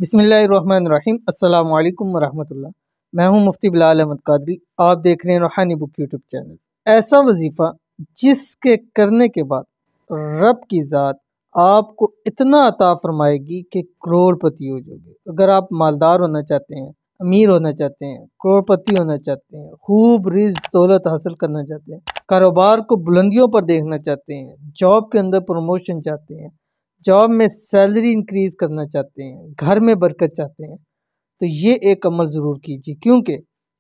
बिस्मिल्लाहिर्रहमानिर्रहीम। अस्सलाम वालेकुम वरहमतुल्लाह। मैं हूं मुफ्ती बिलाल अहमद कादरी। आप देख रहे हैं रूहानी बुक यूट्यूब चैनल। ऐसा वजीफ़ा जिसके करने के बाद रब की ज़ात आपको इतना अता फरमाएगी कि करोड़पति हो जाओगे। अगर आप मालदार होना चाहते हैं, अमीर होना चाहते हैं, करोड़पति होना चाहते हैं, खूब रिज़्क दौलत हासिल करना चाहते हैं, कारोबार को बुलंदियों पर देखना चाहते हैं, जॉब के अंदर प्रमोशन चाहते हैं, जॉब में सैलरी इंक्रीज करना चाहते हैं, घर में बरकत चाहते हैं, तो ये एक अमल ज़रूर कीजिए, क्योंकि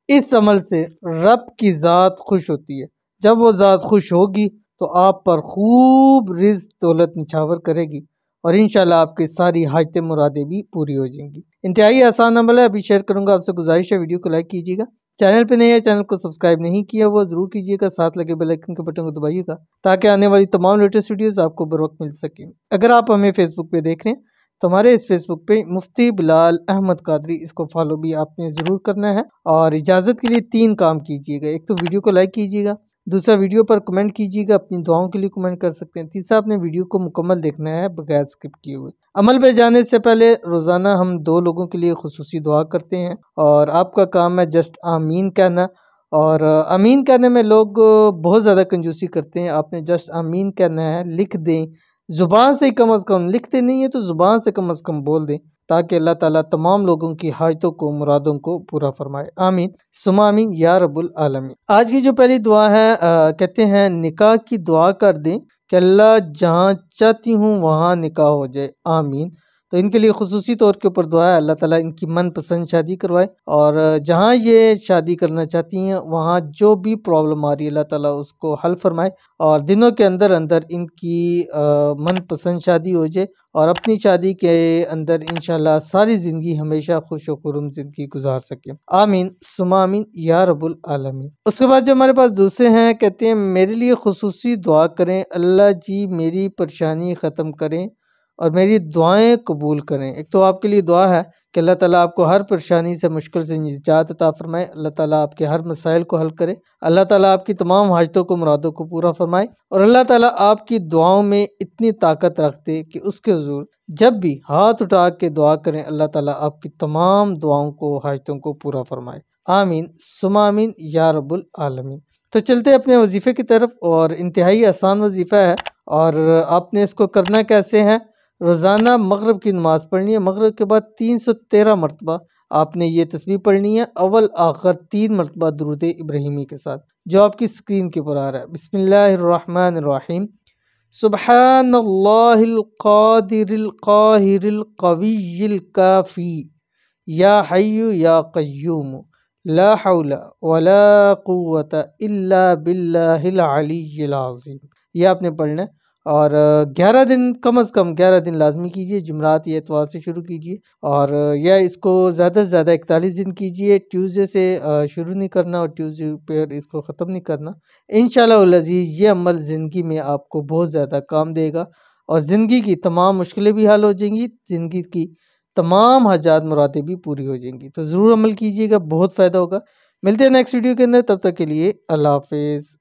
इस अमल से रब की ज़ात खुश होती है। जब वो ज़ात खुश होगी तो आप पर खूब रिज़्क दौलत निछावर करेगी और इंशाल्लाह आपकी सारी हाजतें मुरादें भी पूरी हो जाएंगी। इंतहाई आसान अमल है। अभी शेयर करूंगा, आपसे गुजारिश है वीडियो को लाइक कीजिएगा। चैनल पे नए है, चैनल को सब्सक्राइब नहीं किया वो ज़रूर कीजिएगा, साथ लगे बेल आइकन के बटन को दबाइएगा ताकि आने वाली तमाम लेटेस्ट वीडियोस आपको बर वक्त मिल सके। अगर आप हमें फेसबुक पे देख रहे हैं तो हमारे इस फेसबुक पे मुफ्ती बिलाल अहमद कादरी, इसको फॉलो भी आपने ज़रूर करना है। और इजाज़त के लिए 3 काम कीजिएगा। एक तो वीडियो को लाइक कीजिएगा, दूसरा वीडियो पर कमेंट कीजिएगा, अपनी दुआओं के लिए कमेंट कर सकते हैं, तीसरा अपने वीडियो को मुकम्मल देखना है बगैर स्किप किए हुए। अमल पे जाने से पहले रोज़ाना हम 2 लोगों के लिए खुसूसी दुआ करते हैं और आपका काम है जस्ट आमीन कहना। और आमीन कहने में लोग बहुत ज़्यादा कंजूसी करते हैं। आपने जस्ट आमीन कहना है, लिख दें ज़ुबान से ही, कम अज़ कम लिखते नहीं है तो ज़ुबान से कम अज़ कम बोल दें, ताकि अल्लाह ताला तमाम लोगों की हाजतों को, मुरादों को पूरा फरमाए। आमीन सुम्मा आमीन या रब्बुल आलमीन। आज की जो पहली दुआ है, कहते हैं निकाह की दुआ कर दें कि अल्लाह जहाँ चाहती हूँ वहाँ निकाह हो जाए, आमीन। तो इनके लिए खुसूसी तौर के ऊपर दुआ है, अल्लाह ताला इनकी मनपसंद शादी करवाए और जहाँ ये शादी करना चाहती हैं वहाँ जो भी प्रॉब्लम आ रही है अल्लाह ताला उसको हल फरमाए और दिनों के अंदर अंदर इनकी मनपसंद शादी हो जाए और अपनी शादी के अंदर इंशाल्लाह सारी ज़िंदगी हमेशा खुश व खुर्रम ज़िंदगी गुजार सकें, आमीन सुम्मा आमीन या रब्बुल आलमीन। उसके बाद जो हमारे पास दूसरे हैं, कहते हैं मेरे लिए खुसूसी दुआ करें, अल्लाह जी मेरी परेशानी ख़त्म करें और मेरी दुआएं कबूल करें। एक तो आपके लिए दुआ है कि अल्लाह ताला आपको हर परेशानी से, मुश्किल से निजात अता फरमाए, अल्लाह ताला आपके हर मसाइल को हल करे, अल्लाह ताला आपकी तमाम हाजतों को, मुरादों को पूरा फरमाए और अल्लाह ताला आपकी दुआओं में इतनी ताकत रखते कि उसके हुज़ूर जब भी हाथ उठा के दुआ करें अल्लाह ताला आपकी तमाम दुआओं को, हाजतों को पूरा फरमाए, आमीन सुम्मा आमीन या रब्बुल आलमीन। तो चलते अपने वजीफ़े की तरफ और इंतहाई आसान वजीफ़ा है और आपने इसको करना कैसे है, रोज़ाना मगरिब की नमाज़ पढ़नी है। मगरिब के बाद 313 मरतबा आपने ये तस्बीह पढ़नी है, अव्वल आखिर 3 मरतबा दुरूद इब्राहिमी के साथ, जो आपकी स्क्रीन के ऊपर आ रहा है। बिस्मिल्लाहिर्रहमानिर्रहीम। सुब्हानल्लाहिल क़ादिरिल क़ाहिरिल क़विय्यिल काफ़ी या हय्यु या क़य्यूम ला हौला वला क़ुव्वता इल्ला बिल्लाहिल अलिय्यिल अज़ीम। ये आपने पढ़ना है और 11 दिन, कम से कम 11 दिन लाजमी कीजिए। जुमरात या इतवार से शुरू कीजिए और या इसको ज़्यादा से ज़्यादा 41 दिन कीजिए। ट्यूसडे से शुरू नहीं करना और ट्यूसडे पर इसको ख़त्म नहीं करना। इंशाअल्लाह अज़ीज़ ये अमल ज़िंदगी में आपको बहुत ज़्यादा काम देगा और ज़िंदगी की तमाम मुश्किलें भी हल हो जाएंगी, ज़िंदगी की तमाम हाजात मुरादें भी पूरी हो जाएंगी। तो ज़रूर अमल कीजिएगा, बहुत फ़ायदा होगा। मिलते हैं नेक्स्ट वीडियो के अंदर, तब तक के लिए अल्लाह हाफिज़।